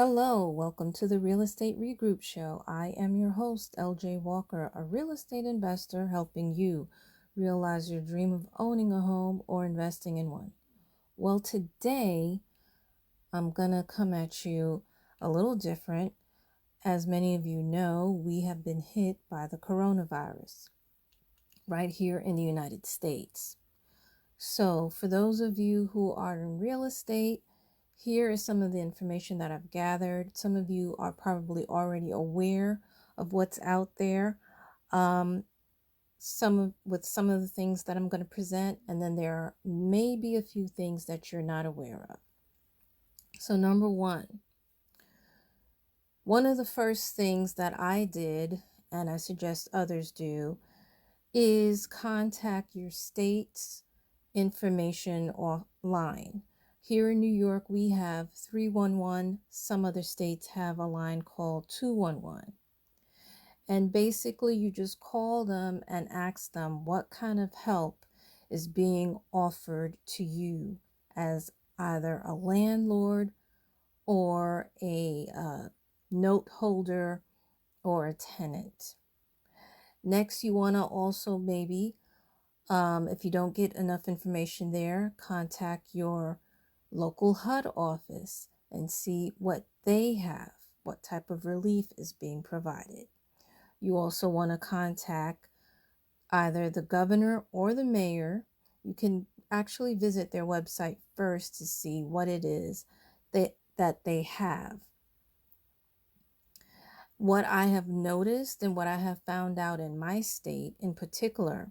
Hello, welcome to the Real Estate Regroup Show. I am your host, LJ Walker, a real estate investor helping you realize your dream of owning a home or investing in one. Well, today I'm going to come at you a little different. As many of you know, we have been hit by the coronavirus right here in the United States. So, for those of you who are in real estate, here is some of the information that I've gathered. Some of you are probably already aware of what's out there. Some of the things that I'm going to present, and then there may be a few things that you're not aware of. So number one of the first things that I did, and I suggest others do, is contact your state's information offline. Here in New York, we have 311. Some other states have a line called 211. And basically, you just call them and ask them what kind of help is being offered to you as either a landlord or a note holder or a tenant. Next, you want to also maybe, if you don't get enough information there, contact your local HUD office and see what they have, what type of relief is being provided. You also want to contact either the governor or the mayor. You can actually visit their website first to see what it is that they have. What I have noticed and what I have found out in my state in particular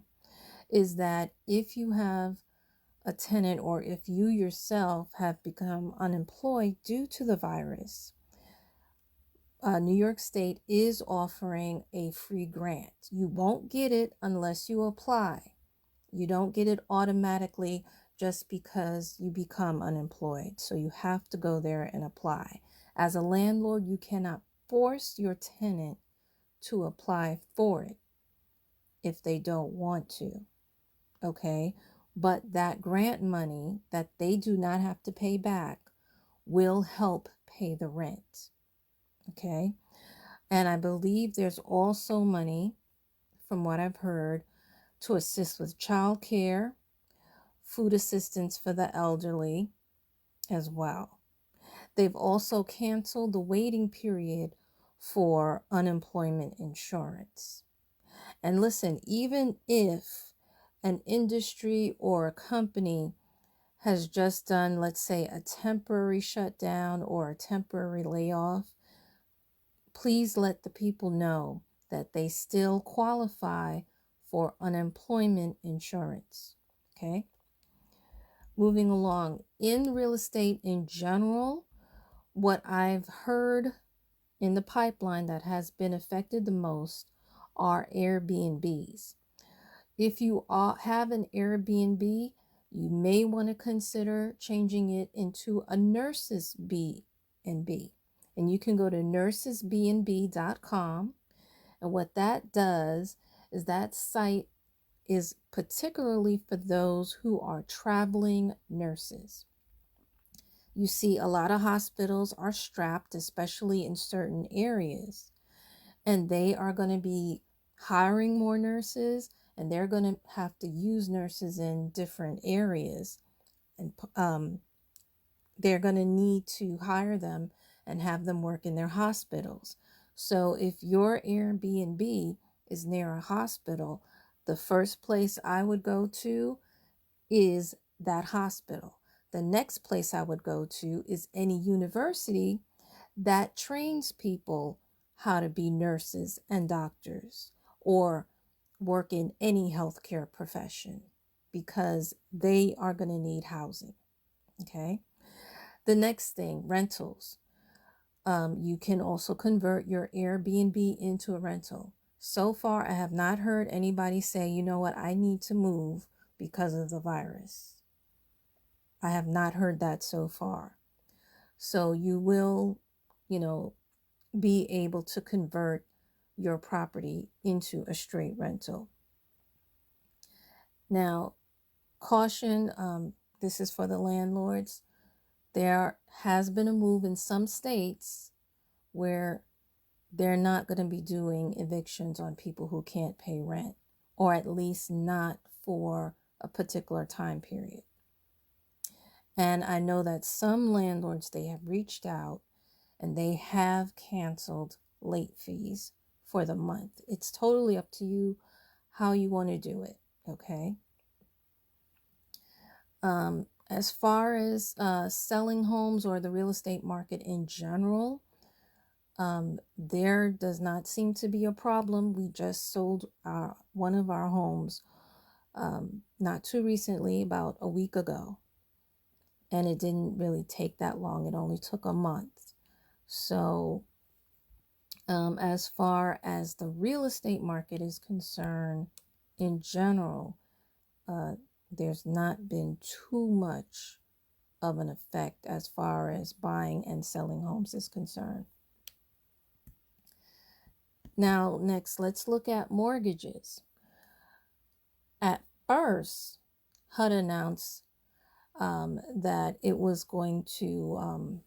is that if you have a tenant or if you yourself have become unemployed due to the virus, New York State is offering a free grant. You won't get it unless you apply. You don't get it automatically just because you become unemployed. So you have to go there and apply. As a landlord, you cannot force your tenant to apply for it if they don't want to. Okay? But that grant money that they do not have to pay back will help pay the rent. Okay? And I believe there's also money, from what I've heard, to assist with childcare, food assistance for the elderly as well. They've also canceled the waiting period for unemployment insurance. And listen, even if an industry or a company has just done, let's say, a temporary shutdown or a temporary layoff, please let the people know that they still qualify for unemployment insurance. Okay? Moving along, in real estate in general, what I've heard in the pipeline that has been affected the most are Airbnbs. If you have an Airbnb, you may want to consider changing it into a nurse's B&B. And you can go to nursesbnb.com. And what that does is that site is particularly for those who are traveling nurses. You see, a lot of hospitals are strapped, especially in certain areas, and they are going to be hiring more nurses, and they're going to have to use nurses in different areas, and they're going to need to hire them and have them work in their hospitals. So if your Airbnb is near a hospital, the first place I would go to is that hospital. The next place I would go to is any university that trains people how to be nurses and doctors or work in any healthcare profession, because they are going to need housing. Okay. The next thing, rentals. You can also convert your Airbnb into a rental. So far, I have not heard anybody say, you know what, I need to move because of the virus. I have not heard that so far. So you will, be able to convert your property into a straight rental. Now, caution, this is for the landlords. There has been a move in some states where they're not going to be doing evictions on people who can't pay rent, or at least not for a particular time period. And I know that some landlords, they have reached out and they have canceled late fees for the month. It's totally up to you how you want to do it, okay? As far as selling homes or the real estate market in general, there does not seem to be a problem. We just sold one of our homes not too recently, about a week ago. And it didn't really take that long. It only took a month. So as far as the real estate market is concerned, in general, there's not been too much of an effect as far as buying and selling homes is concerned. Now, next, let's look at mortgages. At first, HUD announced that it was going to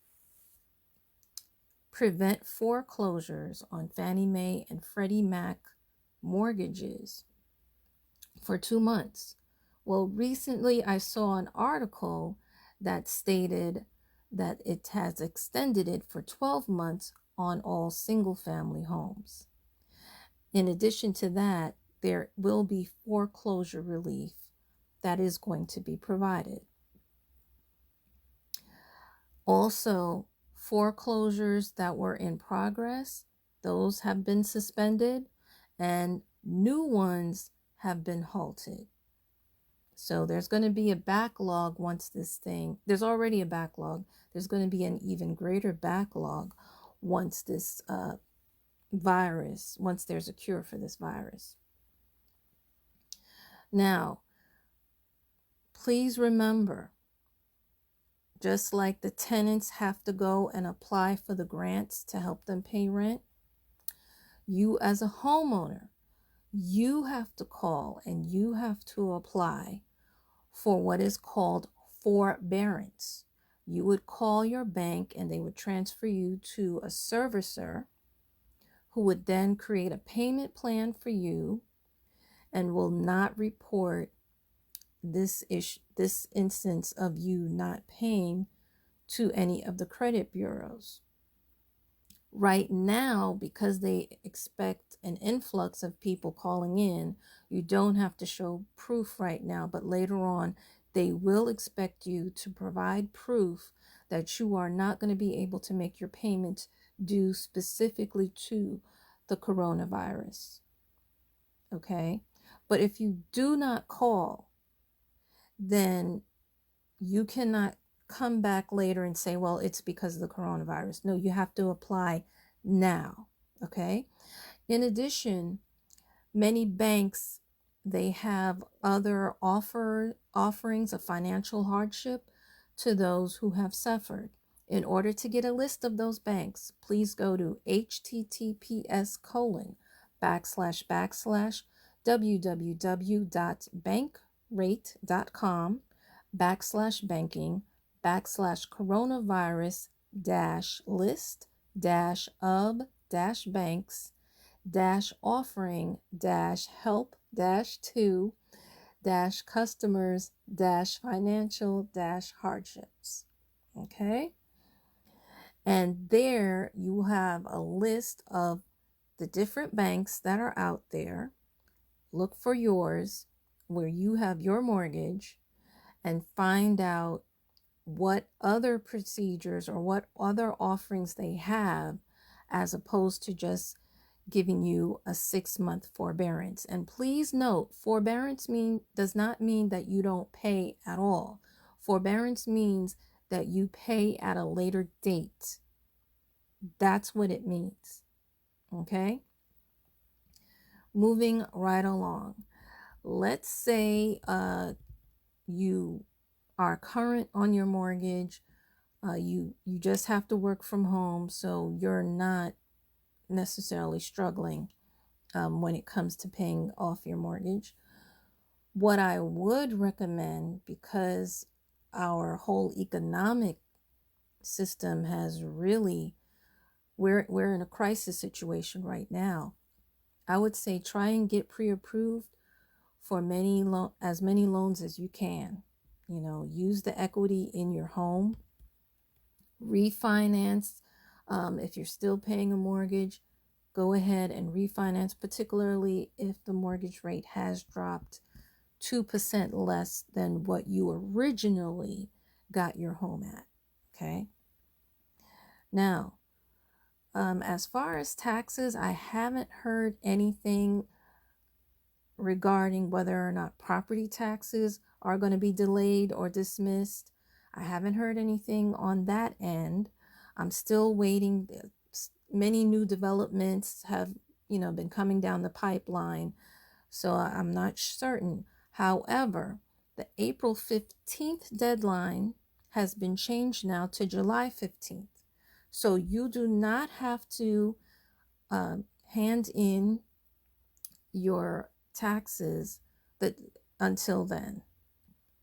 prevent foreclosures on Fannie Mae and Freddie Mac mortgages for 2 months. Well, recently I saw an article that stated that it has extended it for 12 months on all single-family homes. In addition to that, there will be foreclosure relief that is going to be provided. Also, foreclosures that were in progress, those have been suspended, and new ones have been halted. So there's going to be a backlog once there's already a backlog. There's going to be an even greater backlog once this once there's a cure for this virus. Now, please remember, just like the tenants have to go and apply for the grants to help them pay rent, you as a homeowner, you have to call and you have to apply for what is called forbearance. You would call your bank and they would transfer you to a servicer who would then create a payment plan for you and will not report this instance of you not paying to any of the credit bureaus. Right now, because they expect an influx of people calling in, you don't have to show proof right now, but later on, they will expect you to provide proof that you are not going to be able to make your payments due specifically to the coronavirus. Okay? But if you do not call, then you cannot come back later and say, well, it's because of the coronavirus. No, you have to apply now. Okay? In addition, many banks, they have other offerings of financial hardship to those who have suffered. In order to get a list of those banks, please go to https://www.bankrate.com/offering-list-of-banks-offering-financial-hardships. Okay? And there you have a list of the different banks that are out there. Look for yours where you have your mortgage and find out what other procedures or what other offerings they have, as opposed to just giving you a 6-month forbearance. And please note, forbearance does not mean that you don't pay at all. Forbearance means that you pay at a later date. That's what it means. Okay? Moving right along. Let's say you are current on your mortgage. You just have to work from home, so you're not necessarily struggling when it comes to paying off your mortgage. What I would recommend, because our whole economic system has really, we're in a crisis situation right now. I would say try and get pre-approved for as many loans as you can. Use the equity in your home, refinance. If you're still paying a mortgage, go ahead and refinance, particularly if the mortgage rate has dropped 2% less than what you originally got your home at. Okay. Now, as far as taxes, I haven't heard anything regarding whether or not property taxes are going to be delayed or dismissed. I haven't heard anything on that end. I'm still waiting. Many new developments have, been coming down the pipeline, so I'm not certain. However, the April 15th deadline has been changed now to July 15th. So you do not have to hand in your taxes until then.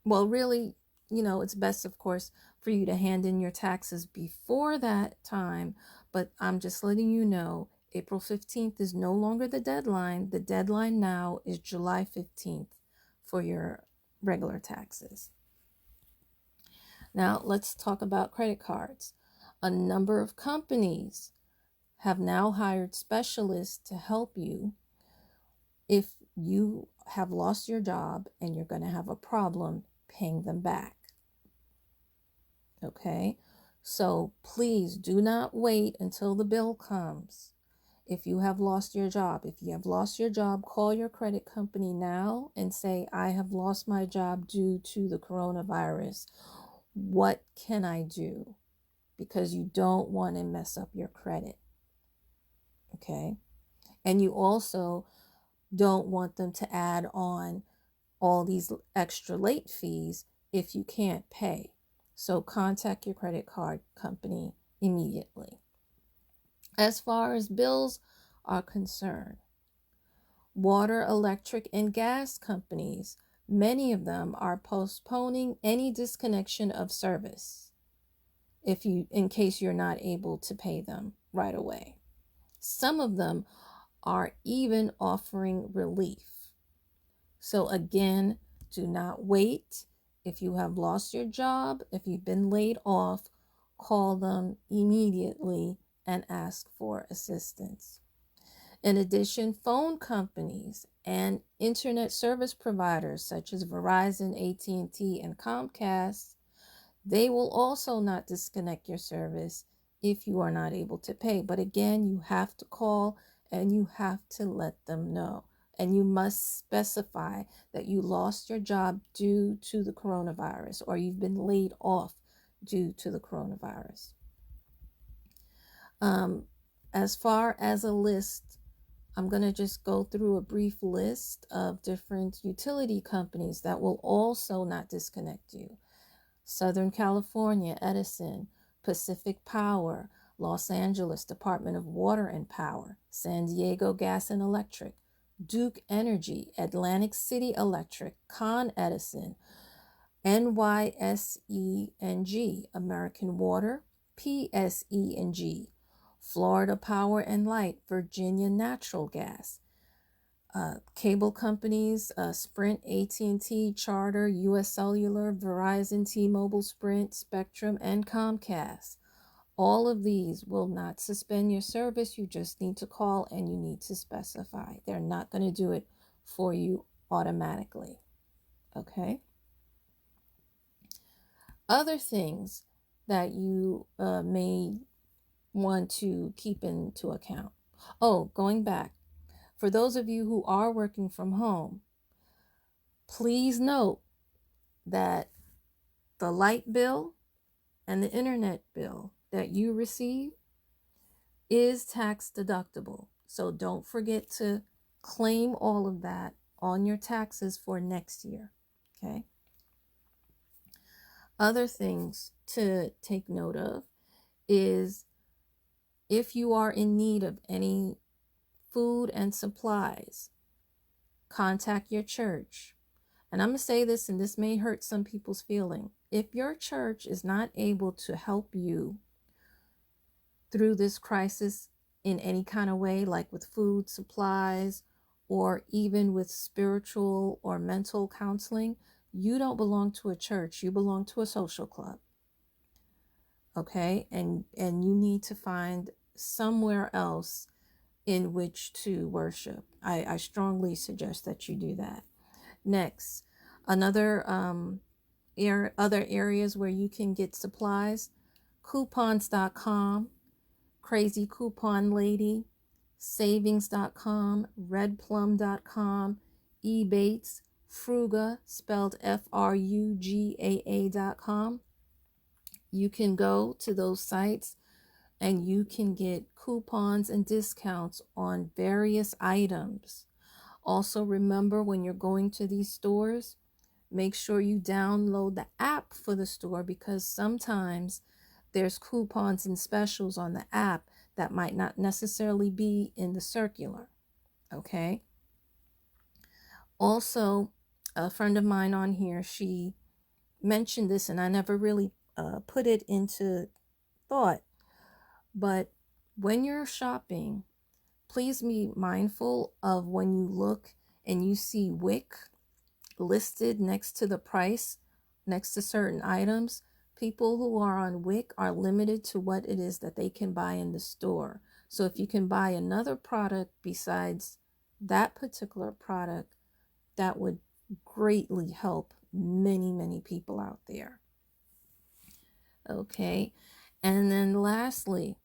Well, really, it's best, of course, for you to hand in your taxes before that time, but I'm just letting you know April 15th is no longer the deadline. The deadline now is July 15th for your regular taxes. Now, let's talk about credit cards. A number of companies have now hired specialists to help you if you have lost your job and you're going to have a problem paying them back. Okay, so please do not wait until the bill comes. If you have lost your job, call your credit company now and say, I have lost my job due to the coronavirus. What can I do? Because you don't want to mess up your credit. Okay, and you also don't want them to add on all these extra late fees if you can't pay. So contact your credit card company immediately. As far as bills are concerned, water, electric, and gas companies, many of them are postponing any disconnection of service in case you're not able to pay them right away. Some of them are even offering relief. So again, do not wait. If you have lost your job, if you've been laid off, call them immediately and ask for assistance. In addition, phone companies and internet service providers such as Verizon, AT&T, and Comcast, they will also not disconnect your service if you are not able to pay. But again, you have to call and you have to let them know. And you must specify that you lost your job due to the coronavirus or you've been laid off due to the coronavirus. As far as a list, I'm going to just go through a brief list of different utility companies that will also not disconnect you. Southern California, Edison, Pacific Power, Los Angeles Department of Water and Power, San Diego Gas and Electric, Duke Energy, Atlantic City Electric, Con Edison, NYSENG, American Water, PSENG, Florida Power and Light, Virginia Natural Gas, cable companies, Sprint, AT&T, Charter, US Cellular, Verizon, T-Mobile, Sprint, Spectrum, and Comcast. All of these will not suspend your service. You just need to call and you need to specify. They're not going to do it for you automatically. Okay? Other things that you may want to keep into account. Oh, going back. For those of you who are working from home, please note that the light bill and the internet bill that you receive is tax deductible. So don't forget to claim all of that on your taxes for next year. Okay. Other things to take note of is if you are in need of any food and supplies, contact your church. And I'm going to say this, and this may hurt some people's feeling. if your church is not able to help you through this crisis in any kind of way, like with food supplies or even with spiritual or mental counseling, you don't belong to a church. You belong to a social club. Okay? And you need to find somewhere else in which to worship. I strongly suggest that you do that. Next, another other areas where you can get supplies: coupons.com, Crazy Coupon Lady, savings.com, redplum.com, Ebates, Fruga, spelled Frugaa.com. You can go to those sites and you can get coupons and discounts on various items. Also, remember, when you're going to these stores, make sure you download the app for the store, because sometimes there's coupons and specials on the app that might not necessarily be in the circular. Okay. Also, a friend of mine on here, she mentioned this and I never really put it into thought, but when you're shopping, please be mindful of when you look and you see WIC listed next to the price, next to certain items. People who are on WIC are limited to what it is that they can buy in the store. So if you can buy another product besides that particular product, that would greatly help many, many people out there. Okay. And then lastly,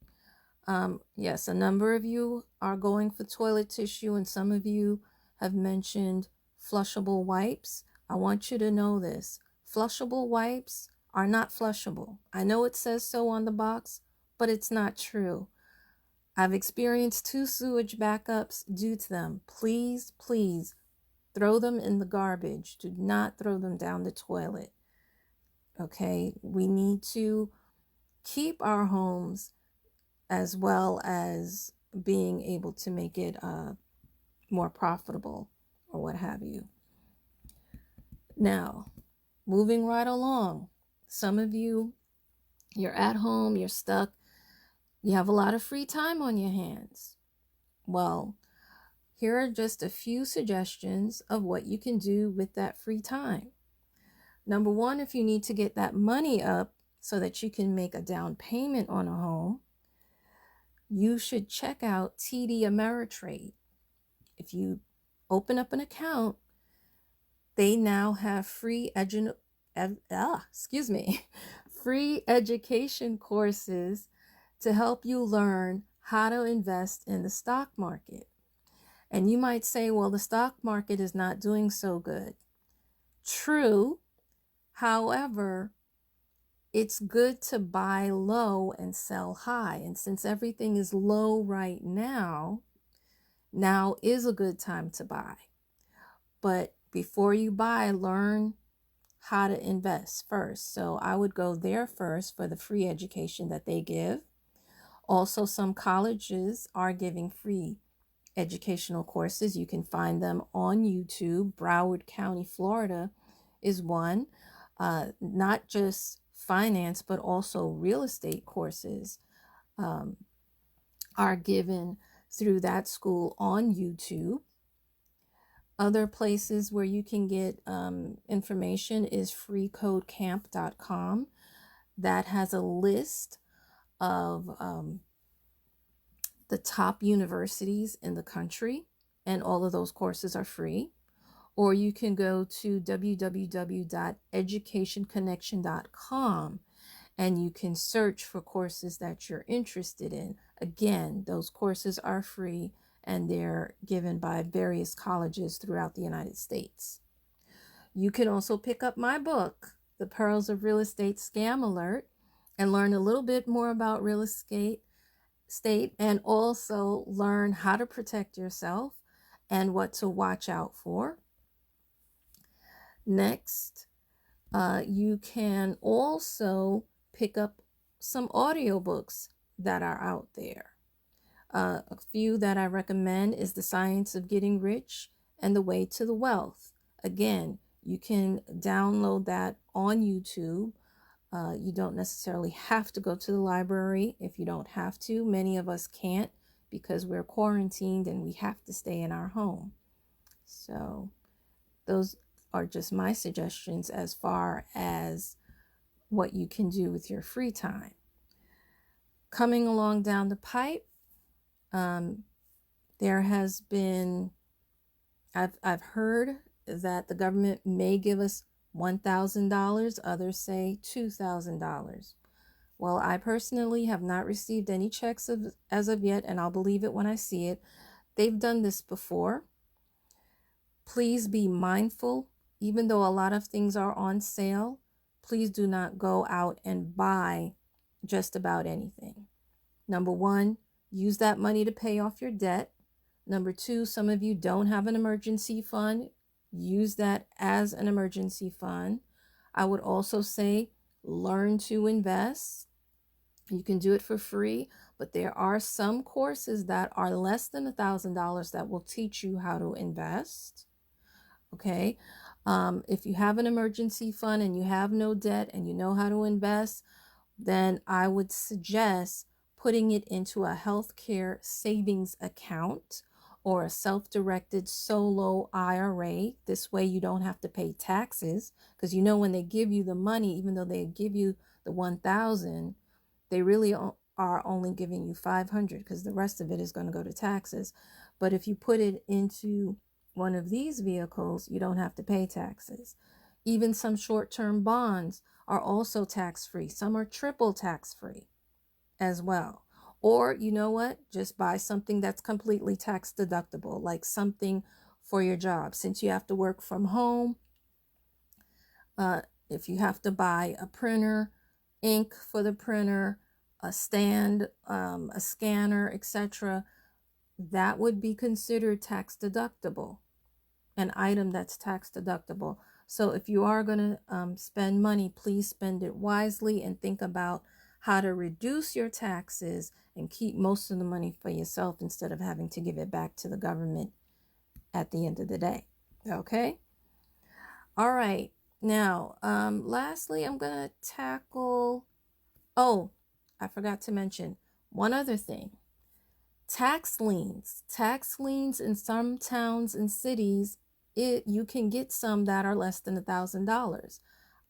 yes, a number of you are going for toilet tissue, and some of you have mentioned flushable wipes. I want you to know this. Flushable wipes are not flushable. I know it says so on the box, but it's not true. I've experienced 2 sewage backups due to them. Please, please throw them in the garbage. Do not throw them down the toilet. Okay? We need to keep our homes as well as being able to make it more profitable or what have you. Now, moving right along, some of you, you're at home, you're stuck, you have a lot of free time on your hands. Well, here are just a few suggestions of what you can do with that free time. Number one, if you need to get that money up so that you can make a down payment on a home, you should check out TD Ameritrade. If you open up an account, they now have free free education courses to help you learn how to invest in the stock market. And you might say, well, the stock market is not doing so good. True. However, it's good to buy low and sell high. And since everything is low right now, now is a good time to buy. But before you buy, learn how to invest first. So I would go there first for the free education that they give. Also, some colleges are giving free educational courses. You can find them on YouTube. Broward County, Florida is one. Not just finance, but also real estate courses are given through that school on YouTube. Other places where you can get information is freecodecamp.com. That has a list of the top universities in the country, and all of those courses are free. Or you can go to www.educationconnection.com and you can search for courses that you're interested in. Again, those courses are free and they're given by various colleges throughout the United States. You can also pick up my book, The Perils of Real Estate Scam Alert, and learn a little bit more about real estate and also learn how to protect yourself and what to watch out for. Next, you can also pick up some audiobooks that are out there. A few that I recommend is The Science of Getting Rich and The Way to the Wealth. Again, You can download that on YouTube. You don't necessarily have to go to the library if you don't have to. Many of us can't because we're quarantined and we have to stay in our home. So those are just my suggestions as far as what you can do with your free time. Coming along down the pipe, there has been, I've heard that the government may give us $1,000, others say $2,000. Well, I personally have not received any checks as of yet, and I'll believe it when I see it. They've done this before. Please be mindful, even though a lot of things are on sale, please do not go out and buy just about anything. Number one, use that money to pay off your debt. Number two, some of you don't have an emergency fund. Use that as an emergency fund. I would also say learn to invest. You can do it for free, but there are some courses that are less than $1,000 that will teach you how to invest. Okay. If you have an emergency fund and you have no debt and you know how to invest, then I would suggest putting it into a healthcare savings account or a self-directed solo IRA. This way you don't have to pay taxes, because when they give you the money, even though they give you the 1,000, they really are only giving you 500 because the rest of it is going to go to taxes. But if you put it into one of these vehicles, you don't have to pay taxes. Even some short-term bonds are also tax-free. Some are triple tax-free as well. Or you know what? Just buy something that's completely tax deductible, like something for your job. Since you have to work from home, if you have to buy a printer, ink for the printer, a stand, a scanner, etc., that would be considered tax deductible, an item that's tax deductible. So if you are going to spend money, please spend it wisely and think about how to reduce your taxes and keep most of the money for yourself instead of having to give it back to the government at the end of the day. Okay? All right. Now, lastly, I'm going to tackle, I forgot to mention one other thing. Tax liens in some towns and cities, you can get some that are less than $1,000.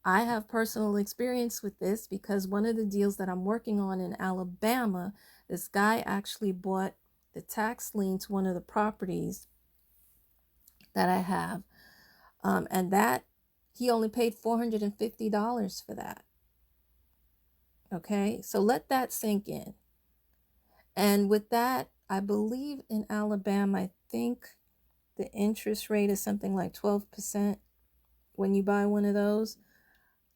I have personal experience with this because one of the deals that I'm working on in Alabama, this guy actually bought the tax lien to one of the properties that I have, and that he only paid $450 for that. Okay, so let that sink in. And with that, I believe in Alabama, I think the interest rate is something like 12% when you buy one of those.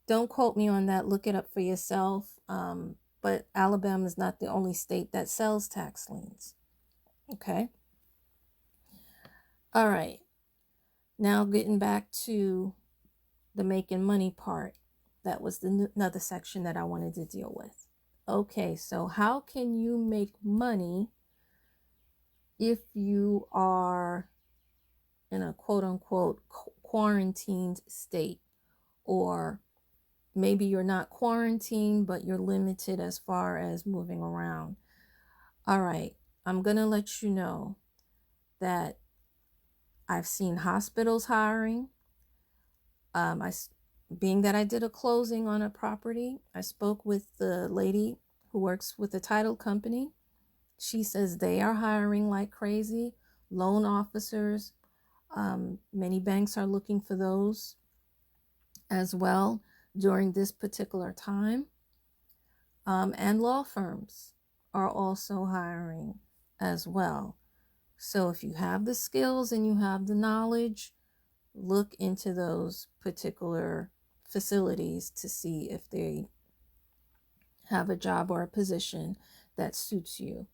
Don't quote me on that. Look it up for yourself. But Alabama is not the only state that sells tax liens. Okay. All right. Now getting back to the making money part. That was another section that I wanted to deal with. Okay, so how can you make money if you are in a quote-unquote quarantined state, or maybe you're not quarantined, but you're limited as far as moving around? All right, I'm going to let you know that I've seen hospitals hiring. Being that I did a closing on a property, I spoke with the lady who works with the title company. She says they are hiring like crazy. Loan officers, many banks are looking for those as well during this particular time. And law firms are also hiring as well. So if you have the skills and you have the knowledge, look into those particular facilities to see if they have a job or a position that suits you.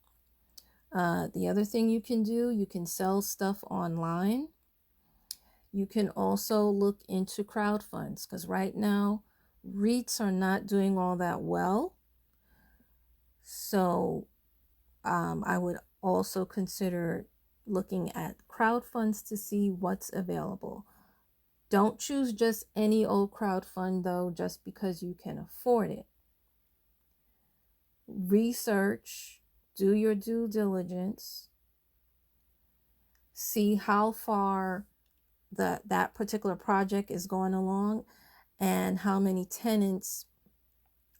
The other thing you can do, you can sell stuff online. You can also look into crowd funds, because right now REITs are not doing all that well. So I would also consider looking at crowd funds to see what's available. Don't choose just any old crowdfund, though, just because you can afford it. Research, do your due diligence, see how far that particular project is going along, and how many tenants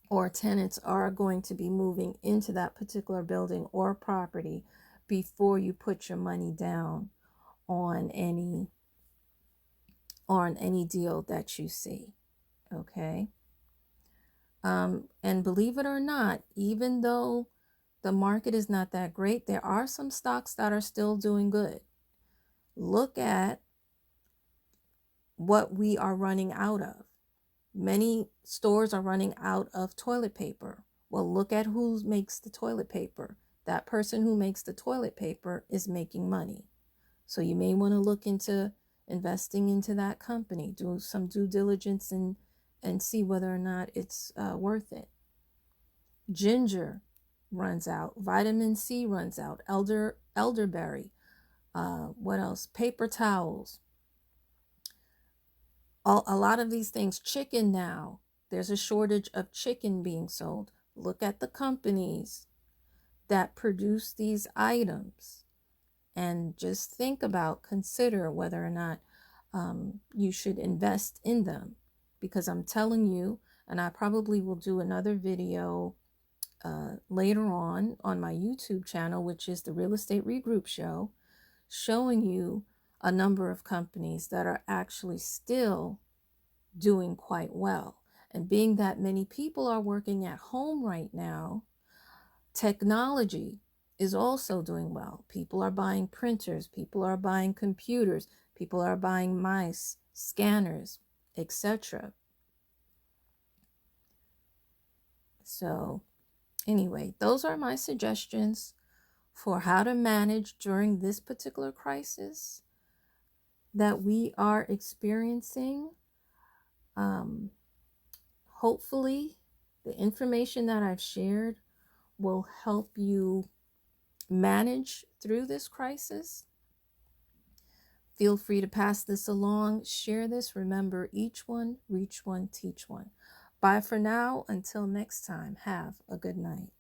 are going to be moving into that particular building or property before you put your money down on any deal that you see. Okay. And believe it or not, even though the market is not that great, there are some stocks that are still doing good. Look at what we are running out of. Many stores are running out of toilet paper. Well, look at who makes the toilet paper. That person who makes the toilet paper is making money. So you may want to look into investing into that company, do some due diligence and see whether or not it's worth it. Ginger runs out. Vitamin C runs out. Elderberry. What else? Paper towels. A lot of these things. Chicken now. There's a shortage of chicken being sold. Look at the companies that produce these items and just consider whether or not you should invest in them. Because I'm telling you, and I probably will do another video later on my YouTube channel, which is the Real Estate Regroup Show, showing you a number of companies that are actually still doing quite well. And being that many people are working at home right now, technology is also doing well. People are buying printers, people are buying computers, people are buying mice, scanners, etc. So anyway, those are my suggestions for how to manage during this particular crisis that we are experiencing. Hopefully, the information that I've shared will help you manage through this crisis. Feel free to pass this along, share this. Remember, each one, reach one, teach one. Bye for now. Until next time, have a good night.